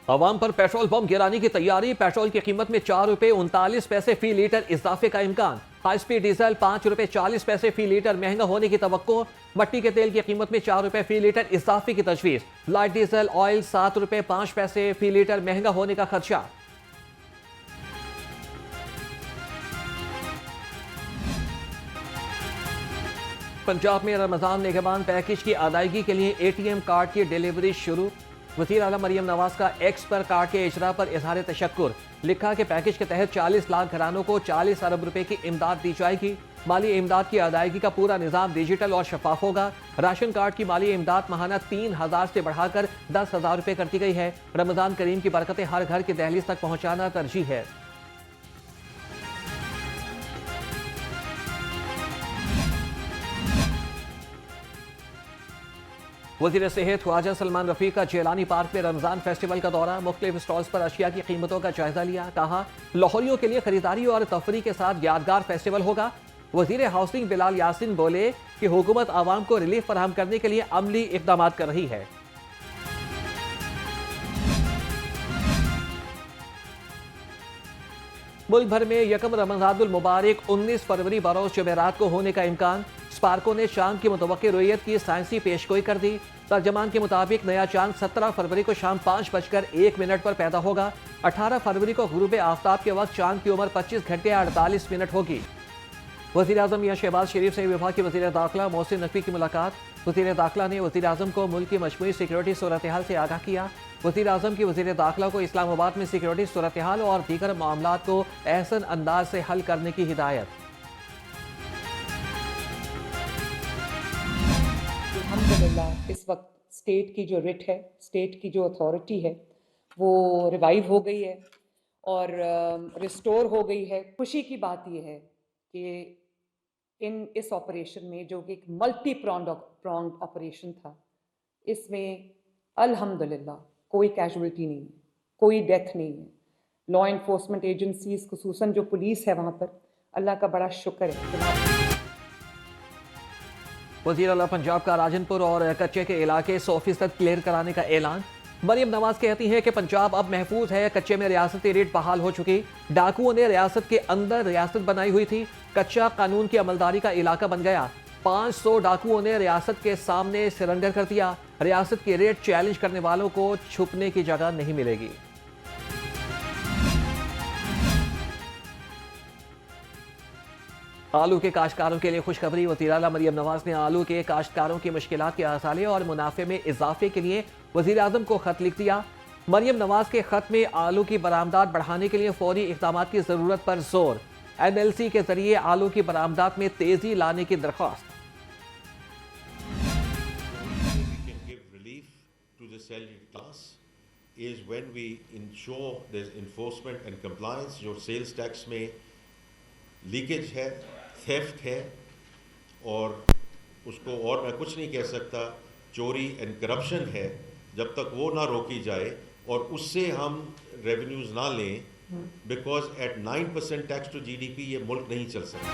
अवाम पर petrol bomb गिराने की तैयारी। पेट्रोल की कीमत में ₹4.39 फी लीटर इजाफे का इम्कान। हाई स्पीड डीजल ₹5.40 फी लीटर महंगा होने की तवक्को। मट्टी के तेल की कीमत में ₹4 फी लीटर इजाफे की तजवीज। लाइट डीजल ऑयल ₹7.05 फी लीटर महंगा होने का खदशा। पंजाब में रमजान निगहबान पैकेज की अदायगी के लिए ATM कार्ड की डिलीवरी शुरू। वज़ीर आला मरियम नवाज का एक्स पर कार्ड के इजरा पर इजहार तशक्कुर। लिखा कि पैकेज के तहत 40 लाख घरानों को 40 अरब रुपए की इमदाद दी जाएगी। माली इमदाद की अदायगी का पूरा निज़ाम डिजिटल और शफाफ होगा। राशन कार्ड की माली इमदाद माहाना 3,000 से बढ़ाकर 10,000 रुपए कर दी गई है। रमजान करीम की बरकतें हर घर की दहलीज तक पहुंचाना तरजीह है। वज़ीर सेहत ख्वाजा सलमान रफी का जेलानी पार्क में रमजान फेस्टिवल का दौरा। मुख्तलिफ स्टॉल्स पर अशिया की कीमतों का जायजा लिया। कहा लाहौरियों के लिए खरीदारी और तफरी के साथ यादगार फेस्टिवल होगा। वज़ीर हाउसिंग बिलाल यासिन बोले कि हुकूमत आवाम को रिलीफ फराहम करने के लिए अमली इकदाम कर रही है। मुल्क भर में यकम रमज़ानुल मुबारक 19 फरवरी बरोज़ जुमेरात को होने का इम्कान। स्पार्को ने शाम की मुतवक्की रुयत की साइंसी पेशगोई कर दी। तर्जमान के मुताबिक नया चांद 17 फरवरी को शाम 5:01 पर पैदा होगा। 18 फरवरी को गुरूब आफ्ताब के वक्त चांद की उम्र 25 घंटे 48 मिनट होगी। वज़ीर आज़म मियां शहबाज शरीफ से विभाग के वज़ीर दाखिला मोहसिन नकवी की मुलाकात। वज़ीर दाखिला ने वज़ीर आज़म को मुल्क की मजमूई सिक्योरिटी सूरत हाल से आगाह किया। वज़ीर आज़म की वज़ीर दाखिला को इस्लामाबाद में सिक्योरिटी सूरत हाल और दीगर मामलात को एहसन अंदाज से हल करने की हिदायत। अल्हम्दुलिल्लाह इस वक्त स्टेट की जो रिट है, स्टेट की जो अथॉरिटी है, वो रिवाइव हो गई है और रिस्टोर हो गई है। खुशी की बात यह है कि इस ऑपरेशन में, जो कि एक मल्टी प्रॉन्ड ऑपरेशन था, इसमें अल्हम्दुलिल्लाह कोई कैजुअल्टी नहीं है, कोई डेथ नहीं है। लॉ इन्फोर्समेंट एजेंसीज, खुसूसन जो पुलिस है वहाँ पर, अल्लाह का बड़ा शुक्र है। वज़ीर आला पंजाब का राजनपुर और कच्चे के इलाके 100% क्लियर कराने का ऐलान। मरियम नवाज कहती हैं कि पंजाब अब महफूज है। कच्चे में रियासती रेट बहाल हो चुकी। डाकुओं ने रियासत के अंदर रियासत बनाई हुई थी। कच्चा कानून की अमलदारी का इलाका बन गया। 500 डाकुओं ने रियासत के सामने सरेंडर कर दिया। रियासत की रेट चैलेंज करने वालों को छुपने की जगह नहीं मिलेगी। आलू के काश्तकारों के लिए खुशखबरी। वज़ीर आला मरियम नवाज ने आलू के काश्तकारों की मुश्किलात के असाले और मुनाफे में इजाफे के लिए वज़ीर आज़म को खत लिख दिया। मरियम नवाज के खत में आलू की बरामदात बढ़ाने के लिए फौरी इक़दामात की जरूरत पर जोर। NLC के जरिए आलू की बरामदात में तेजी लाने की दरख्वास्त। is when we ensure there's enforcement and compliance. जो सेल्स टैक्स में लीकेज है, थेफ्ट है, और उसको और मैं कुछ नहीं कह सकता, चोरी एंड करप्शन है, जब तक वो ना रोकी जाए और उससे हम रेवेन्यूज ना लें, because at 9% tax to GDP ये मुल्क नहीं चल सकता।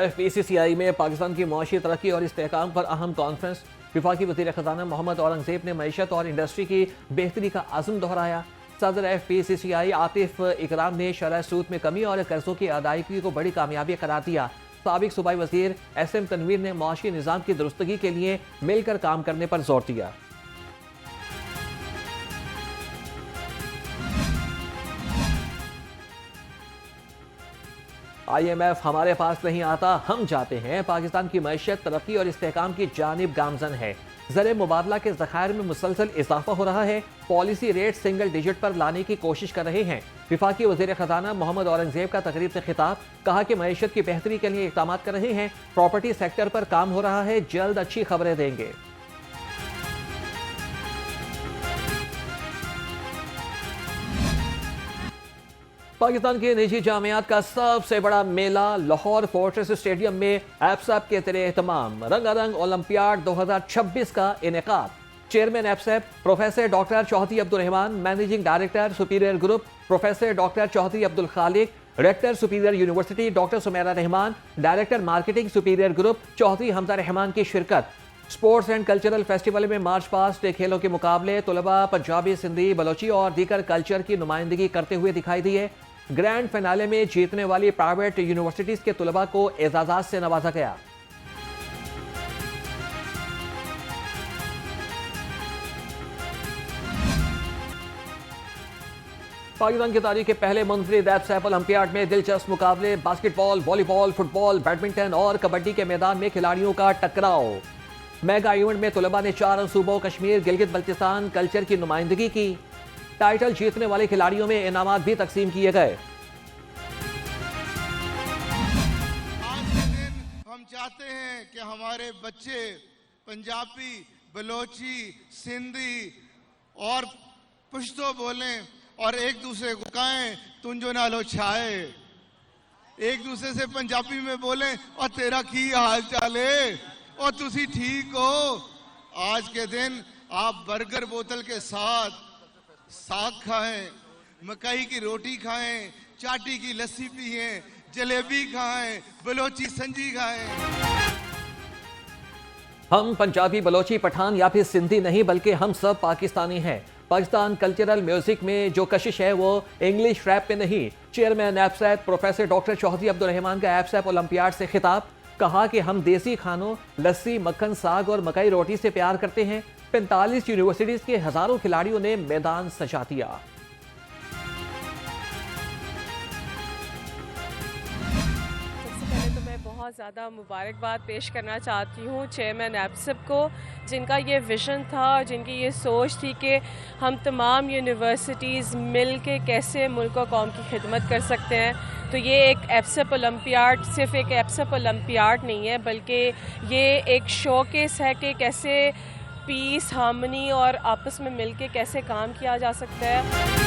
FPCCI में पाकिस्तान की मुआशी तरक्की और इस्तेहकाम पर अहम कॉन्फ्रेंस। वफाकी वज़ीर ख़ज़ाना मोहम्मद औरंगज़ेब ने मईशत और इंडस्ट्री की बेहतरी का अज़्म दोहराया। सदर FPCCI आतिफ इकराम ने शरह सूद में कमी और कर्जों की अदायगी को बड़ी कामयाबी करार दिया। साबिक सूबाई वज़ीर SM तनवीर ने मुआशी निज़ाम की दुरुस्तगी के लिए मिलकर काम करने पर जोर दिया। IMF हमारे पास नहीं आता, हम जाते हैं। पाकिस्तान की मईशत तरक्की और इस्तेहकाम की जानिब गामजन है। ज़र मुबादला के ज़खायर में मुसलसल इजाफा हो रहा है। पॉलिसी रेट सिंगल डिजिट पर लाने की कोशिश कर रहे हैं। वफाकी वज़ीर ख़ज़ाना मोहम्मद औरंगज़ेब का तकरीब से खिताब। कहा कि मईशत की बेहतरी के लिए इक़दाम कर रहे हैं। प्रॉपर्टी सेक्टर पर काम हो रहा है, जल्द अच्छी खबरें देंगे। पाकिस्तान के निजी जामियात का सबसे बड़ा मेला लाहौर फोर्ट्रेस स्टेडियम में एप्सैप के तेरे एहतमाम रंगारंग ओलंपियाड 2026 का इनेकाद। चेयरमैन एप्सैप professor doctor Chaudhry Abdul Rahman, managing director Superior group professor doctor Chaudhry Abdul Khaliq, rector superior university doctor Sumera Rahman, director marketing Superior group Chaudhry Hamza Rahman की शिरकत। स्पोर्ट्स एंड कल्चरल फेस्टिवल में मार्च पास्ट खेलों के मुकाबले तलबा पंजाबी, सिंधी, बलोची और दीगर कल्चर की नुमाइंदगी करते हुए दिखाई दिए। ग्रैंड फिनाले में जीतने वाली प्राइवेट यूनिवर्सिटीज के तलबा को एजाजात से नवाजा गया। पाकिस्तान की तारीख के पहले मुनफरिद एफसेप ओलंपियाड में दिलचस्प मुकाबले, बास्केटबॉल, वॉलीबॉल, फुटबॉल, बैडमिंटन और कबड्डी के मैदान में खिलाड़ियों का टकराव। मेगा इवेंट में तलबा ने 4 सूबों कश्मीर, गिलगित बल्तिस्तान कल्चर की नुमाइंदगी की। टाइटल जीतने वाले खिलाड़ियों में इनामात भी तकसीम किए गए। आज के दिन हम चाहते हैं कि हमारे बच्चे पंजाबी, बलोची, सिंधी और पुश्तो बोलें और एक दूसरे को कहें तुंजो नालो छाए, एक दूसरे से पंजाबी में बोलें और तेरा की हाल चाल है और तुसी ठीक हो। आज के दिन आप बर्गर बोतल के साथ साग खाएं, मकई की रोटी खाएं, चाटी की लस्सी पिएं, जलेबी खाएं, बलोची संजी खाएं। हम पंजाबी, बलोची, पठान या फिर सिंधी नहीं बल्कि हम सब पाकिस्तानी हैं। पाकिस्तान कल्चरल म्यूजिक में जो कशिश है वो इंग्लिश रैप पे नहीं। चेयरमैन एफसेप प्रोफेसर डॉक्टर चौधरी अब्दुल रहमान का एफसेप ओलंपियाड से खिताब, कहा कि हम देसी खानों लस्सी, मक्खन, साग और मकई रोटी से प्यार करते हैं। 45 यूनिवर्सिटीज के हजारों खिलाड़ियों ने मैदान सजा दिया। बहुत ज़्यादा मुबारकबाद पेश करना चाहती हूँ चेयरमैन एफसेप को, जिनका ये विज़न था और जिनकी ये सोच थी कि हम तमाम यूनिवर्सिटीज़ मिल के कैसे मुल्क और कौम की खिदमत कर सकते हैं। तो ये एक एफसेप ओलंपियाड सिर्फ एक एफसेप ओलंपियाड नहीं है, बल्कि ये एक शोकेस है कि कैसे पीस, हार्मनी और आपस में मिल के कैसे काम किया जा सकता है।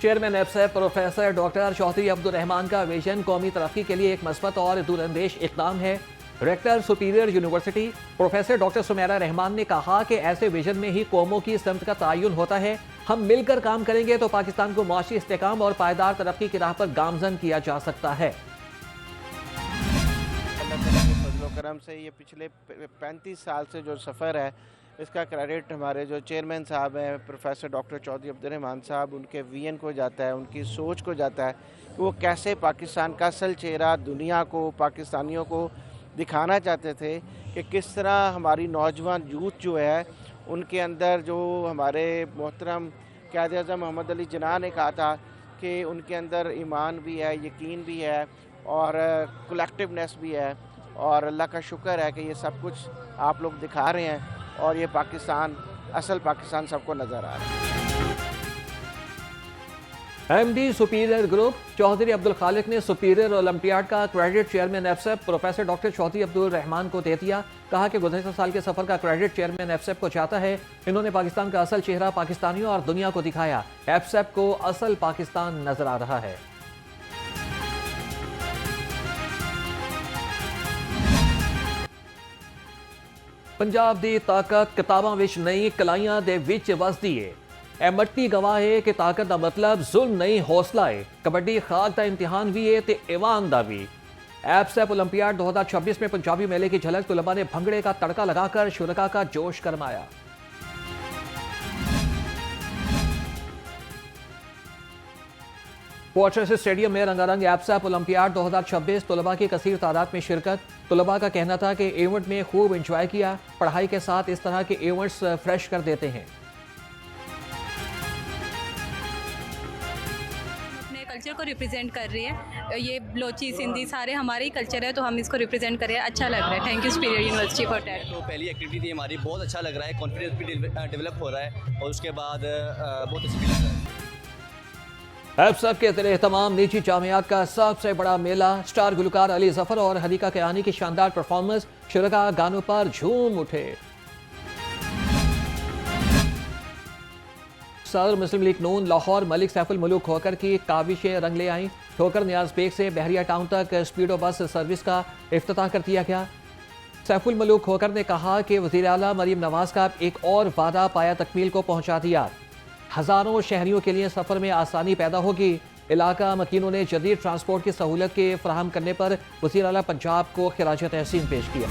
चेयरमैन एफसेप प्रोफेसर डॉक्टर चौधरी अब्दुल रहमान का विजन कौमी तरक्की के लिए एक मस्बत और दूरंदेश इक़दाम है। Rector superior university professor doctor Sumera Rahman ने कहा कि ऐसे विजन में ही कौमों की समत का तयन होता है। हम मिलकर काम करेंगे तो पाकिस्तान को माशी इस्तेकाम और पायदार तरक्की की राह पर गामजन किया जा सकता है। अल्लाह ताला के फजल करम से ये पिछले 35 साल से जो सफ़र है, इसका क्रेडिट हमारे जो चेयरमैन साहब हैं प्रोफेसर डॉक्टर चौधरी अब्दुल रहमान साहब, उनके विजन को जाता है, उनकी सोच को जाता है कि वो कैसे पाकिस्तान का असल चेहरा दुनिया को, पाकिस्तानियों को दिखाना चाहते थे कि किस तरह हमारी नौजवान यूथ जो है उनके अंदर, जो हमारे मोहतरम क़ायद-ए-आज़म मोहम्मद अली जिन्ना ने कहा था कि उनके अंदर ईमान भी है, यकीन भी है और कलेक्टिवनेस भी है। और अल्लाह का शुक्र है कि ये सब कुछ आप लोग दिखा रहे हैं और ये पाकिस्तान, असल पाकिस्तान सबको नज़र आ रहा है। MD Superior group Chaudhry Abdul Khaliq ने सुपीरियर ओलंपियाड का क्रेडिट चेयरमैन एफसेप प्रोफेसर डॉक्टर चौधरी अब्दुल रहमान को दे दिया। कहा कि गुज़श्ता साल के सफर का क्रेडिट चेयरमैन एफसेप को जाता है। इन्होंने पाकिस्तान का असल चेहरा पाकिस्तानियों और दुनिया को दिखाया। एफसेप को असल पाकिस्तान नजर आ रहा है। पंजाब दी ताकत किताबां विच नहीं, कलाइयां दे विच वसदी है। ए मट्टी गवाह है कि ताकत दा मतलब जुल्म नहीं, हौसला है। कबड्डी खाक दा इम्तिहान भी है ते ईवान दा भी। एफसेप ओलंपियाड 2026 में पंजाबी मेले की झलक तलबा ने भंगड़े का तड़का लगाकर शुरका का जोश गरमाया। पोर्ट्रेस स्टेडियम में रंगारंग एफसेप ओलंपियाड 2026 तलबा की कसीर तादाद में शिरकत। तलबा का कहना था कि इवेंट में खूब इंजॉय किया। पढ़ाई के साथ इस तरह के इवेंट्स फ्रेश कर देते हैं। अपने कल्चर को रिप्रेजेंट कर रही है। ये बलोची, सिंधी सारे हमारे ही कल्चर है, तो हम इसको रिप्रेजेंट कर रहे हैं। अच्छा लग रहा है। Thank you superior university for that. तो पहली एक्टिविटी थी हमारी, बहुत अच्छा लग रहा है, कॉन्फिडेंस भी डेवलप हो रहा है और उसके बाद बहुत अच्छा फील हो रहा है। एफसेप के ज़रिए तमाम निजी जामियात का सबसे बड़ा मेला, स्टार गुलकार अली जफर और हदीका कयानी की शानदार परफॉर्मेंस, शुरका गानों पर झूम उठे। सदर मुस्लिम लीग नून लाहौर मलिक सैफुल मुलूक होकर की काविशें रंग ले आईं। ठोकर नियाज बेग से बहरिया टाउन तक स्पीडो बस सर्विस का इफ्तिताह कर दिया गया। सैफुल मुलूक होकर ने कहा कि वज़ीर आला मरीम नवाज का एक और वादा पाया तकमील को पहुंचा दिया। हज़ारों शहरियों के लिए सफ़र में आसानी पैदा होगी। इलाका मकीनों ने जदीद ट्रांसपोर्ट की सहूलत के फराहम करने पर वज़ीर आला पंजाब को खिराज तहसीन पेश किया।